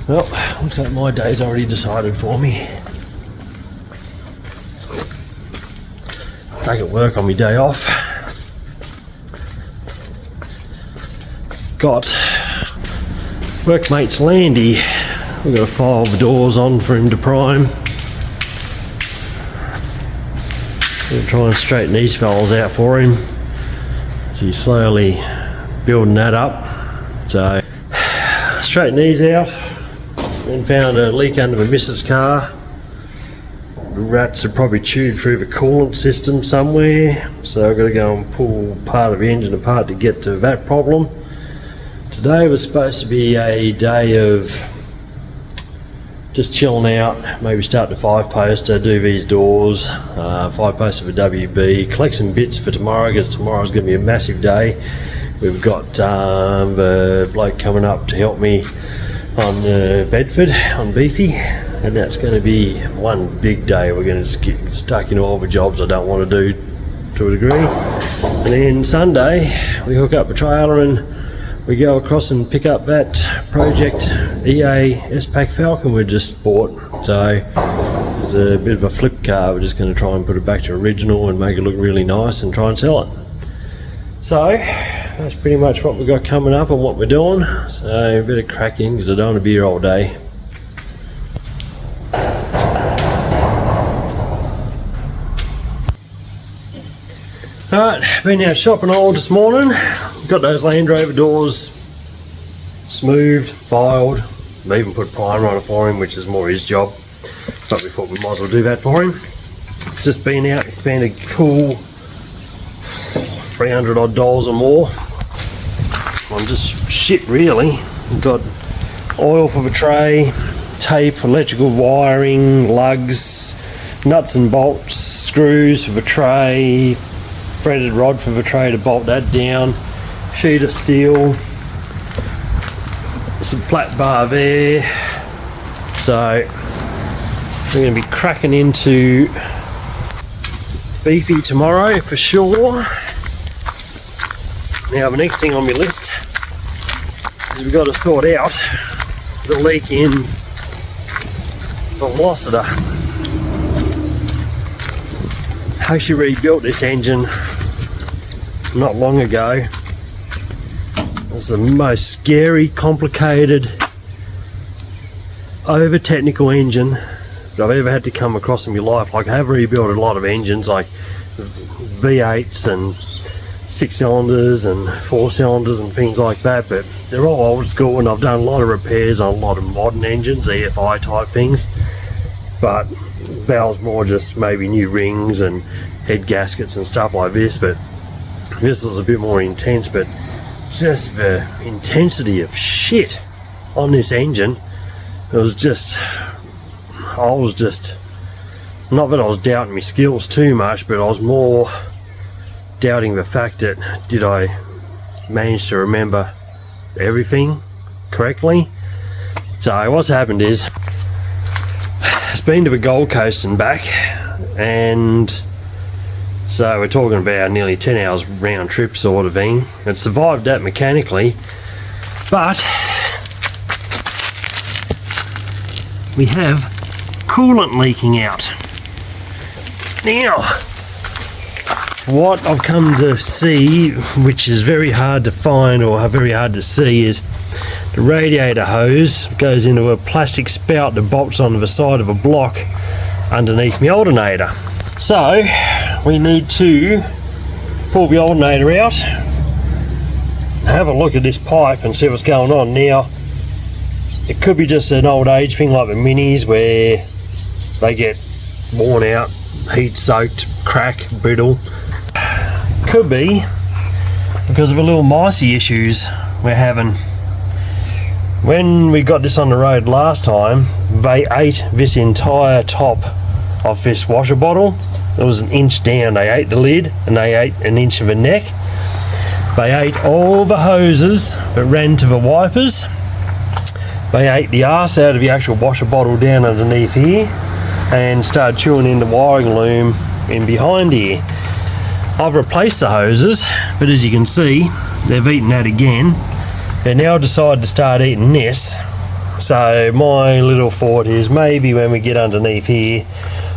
Well, looks like my day's already decided for me. Back at work on my day off. Got workmate's Landy. We've got to file the doors on for him to prime. We'll try and straighten these fellas out for him. So he's slowly building that up. So straighten these out. Then found a leak under the missus' car. The rats have probably chewed through the coolant system somewhere. So I've got to go and pull part of the engine apart to get to that problem. Today was supposed to be a day of just chilling out, maybe start the 5-poster, do these doors, 5-poster for WB, collect some bits for tomorrow because tomorrow's going to be a massive day. We've got the bloke coming up to help me on Bedford, on Beefy, and that's going to be one big day. We're going to just get stuck in all the jobs I don't want to do to a degree. And then Sunday we hook up a trailer and we go across and pick up that Project EA S-Pack Falcon we just bought. So it's a bit of a flip car. We're just going to try and put it back to original and make it look really nice and try and sell it. So that's pretty much what we've got coming up and what we're doing. So a bit of cracking because I don't want to be here all day. Alright, been out shopping all this morning. Got those Land Rover doors smoothed, filed. We even put primer on it for him, which is more his job. But we thought we might as well do that for him. Just been out and spent a cool $300 odd or more on just shit really. Got oil for the tray, tape, electrical wiring, lugs, nuts and bolts, screws for the tray, threaded rod for the tray to bolt that down, sheet of steel, some flat bar there. So we're going to be cracking into Beefy tomorrow for sure. Now the next thing on my list is we've got to sort out the leak in the velociter. I actually rebuilt this engine not long ago. It's the most scary, complicated, over technical engine that I've ever had to come across in my life. Like I have rebuilt a lot of engines like V8s and 6 cylinders and 4 cylinders and things like that, but they're all old school and I've done a lot of repairs on a lot of modern engines, EFI type things, but that was more just maybe new rings and head gaskets and stuff like this. But this was a bit more intense, but just the intensity of shit on this engine, it was just, I was just, not that I was doubting my skills too much, but I was more doubting the fact that did I manage to remember everything correctly. So what's happened is it's been to the Gold Coast and back, and so we're talking about nearly 10 hours round trip sort of thing. It survived that mechanically, but we have coolant leaking out. Now, what I've come to see, which is very hard to find or very hard to see, is the radiator hose goes into a plastic spout that bolts onto the side of a block underneath my alternator. So we need to pull the alternator out, have a look at this pipe and see what's going on. Now it could be just an old age thing like the Minis where they get worn out, heat soaked, crack, brittle. Could be because of the little micey issues we're having. When we got this on the road last time, they ate this entire top of this washer bottle. It was an inch down. They ate the lid and they ate an inch of the neck. They ate all the hoses that ran to the wipers. They ate the arse out of the actual washer bottle down underneath here and started chewing in the wiring loom in behind here. I've replaced the hoses, but as you can see, they've eaten that again. They now decided to start eating this, So my little thought is maybe when we get underneath here,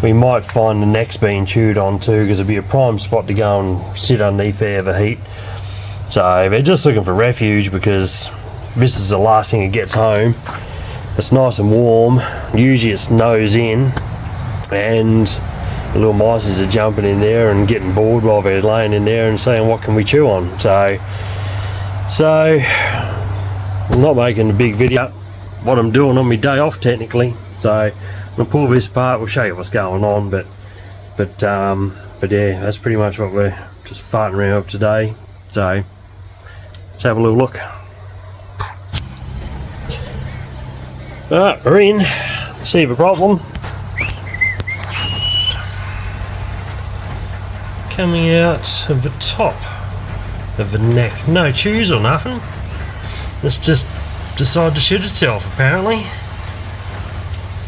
we might find the neck's being chewed on too, because it'd be a prime spot to go and sit underneath there the heat. So they're just looking for refuge, because this is the last thing it gets home. It's nice and warm, usually it's nose in, and the little mices are jumping in there and getting bored while they're laying in there and saying, what can we chew on? So I'm not making a big video what I'm doing on my day off technically. So I'm gonna pull this apart, we'll show you what's going on, but yeah, that's pretty much what we're just farting around with today. So let's have a little look. Alright, we're in. See the problem. Coming out of the top of the neck. No chews or nothing. It's just decided to shoot itself apparently.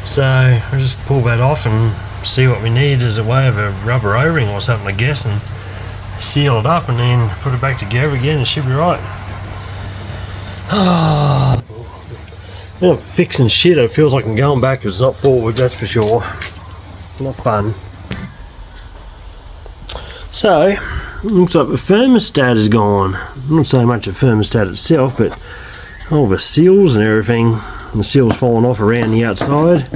So I'll just pull that off and see what we need as a way of a rubber O-ring or something, I guess, and seal it up and then put it back together again. It should be right. I'm fixing shit. It feels like I'm going backwards, not forward, that's for sure. Not fun. So, looks like the thermostat is gone. Not so much the thermostat itself, but all the seals and everything. The seals falling off around the outside.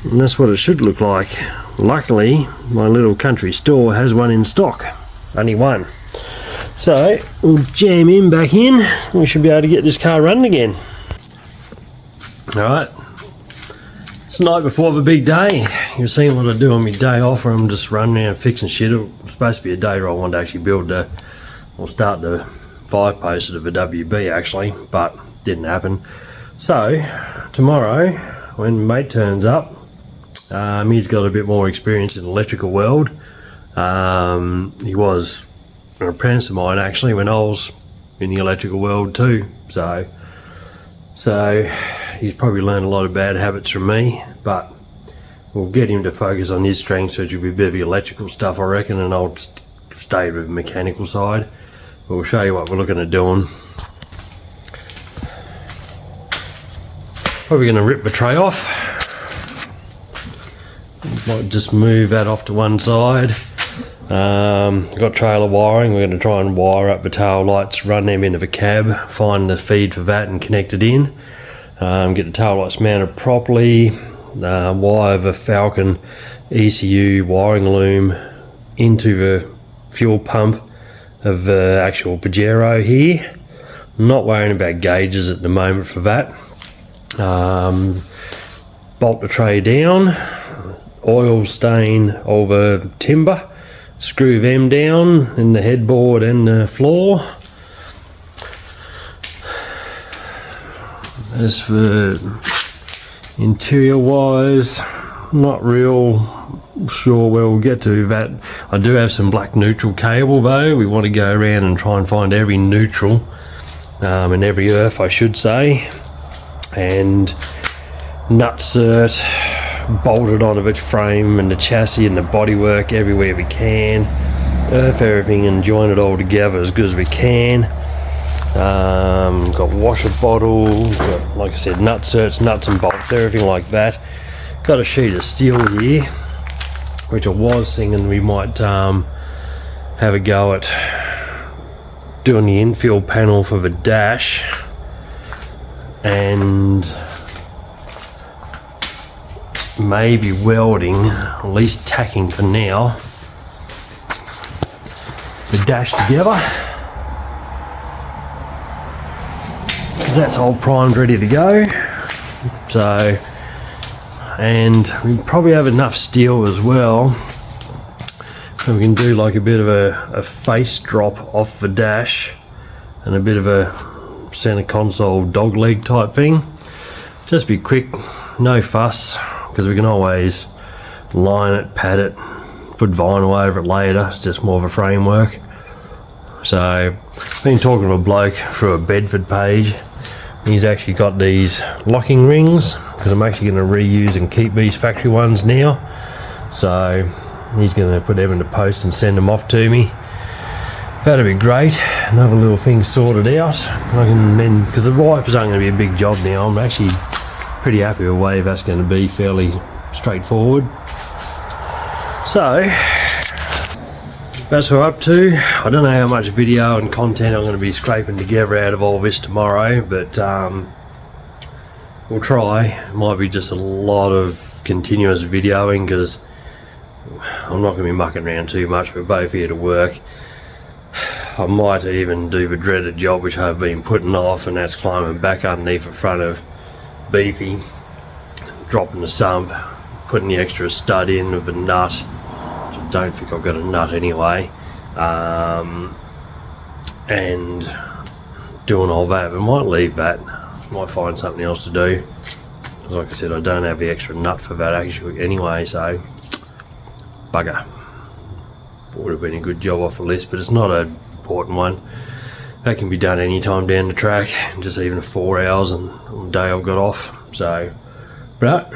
And that's what it should look like. Luckily, my little country store has one in stock. Only one. So, we'll jam him back in. We should be able to get this car running again. Alright, it's the night before the big day. You've seen what I do on my day off, where I'm just running around fixing shit. It was supposed to be a day where I wanted to actually build or start the 5-post of a WB actually, but didn't happen. So tomorrow when mate turns up, he's got a bit more experience in the electrical world. He was an apprentice of mine actually when I was in the electrical world too, so he's probably learned a lot of bad habits from me, but we'll get him to focus on his strengths, which will be a bit of the electrical stuff I reckon, and I'll stay with the mechanical side. We'll show you what we're looking at doing. Probably going to rip the tray off. Might just move that off to one side. Got trailer wiring. We're going to try and wire up the tail lights, run them into the cab, find the feed for that and connect it in. Get the tail lights mounted properly, wire the Falcon ECU wiring loom into the fuel pump of the actual Pajero here. Not worrying about gauges at the moment for that. Bolt the tray down, oil stain all the timber, screw them down in the headboard and the floor. As for interior wise, not real sure where we'll get to that. I do have some black neutral cable though. We want to go around and try and find every neutral and every earth I should say, and nutsert bolted onto its frame and the chassis and the bodywork everywhere we can, earth everything and join it all together as good as we can. Got washer bottles, got, like I said, nutserts, nuts and bolts, everything like that. Got a sheet of steel here, which I was thinking we might have a go at doing the infield panel for the dash, and maybe welding, at least tacking for now, the dash together. That's all primed, ready to go. So, and we probably have enough steel as well, and we can do like a bit of a face drop off the dash and a bit of a center console dog leg type thing. Just be quick, no fuss, because we can always line it, pad it, put vinyl over it later. It's just more of a framework. So I've been talking to a bloke through a Bedford page. He's actually got these locking rings, because I'm actually going to reuse and keep these factory ones now. So he's going to put them in the post and send them off to me. That'd be great. Another little thing sorted out. I can then, because the wipers aren't going to be a big job now. I'm actually pretty happy with the way that's going to be, fairly straightforward. So that's what we're up to. I don't know how much video and content I'm going to be scraping together out of all this tomorrow, but we'll try. It might be just a lot of continuous videoing because I'm not going to be mucking around too much. We're both here to work. I might even do the dreaded job which I've been putting off, and that's climbing back underneath the front of Beefy, dropping the sump, putting the extra stud in with a nut, which I don't think I've got a nut anyway, and doing all that. But I might leave that, might find something else to do. Like I said, I don't have the extra nut for that actually anyway, so bugger. Would have been a good job off the list, but it's not an important one. That can be done anytime down the track, just even 4 hours and on the day I've got off. So, but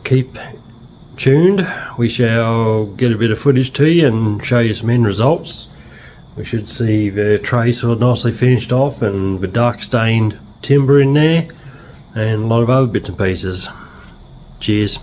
keep tuned. We shall get a bit of footage to you and show you some end results. We should see the tray sort of nicely finished off and the dark stained timber in there and a lot of other bits and pieces. Cheers.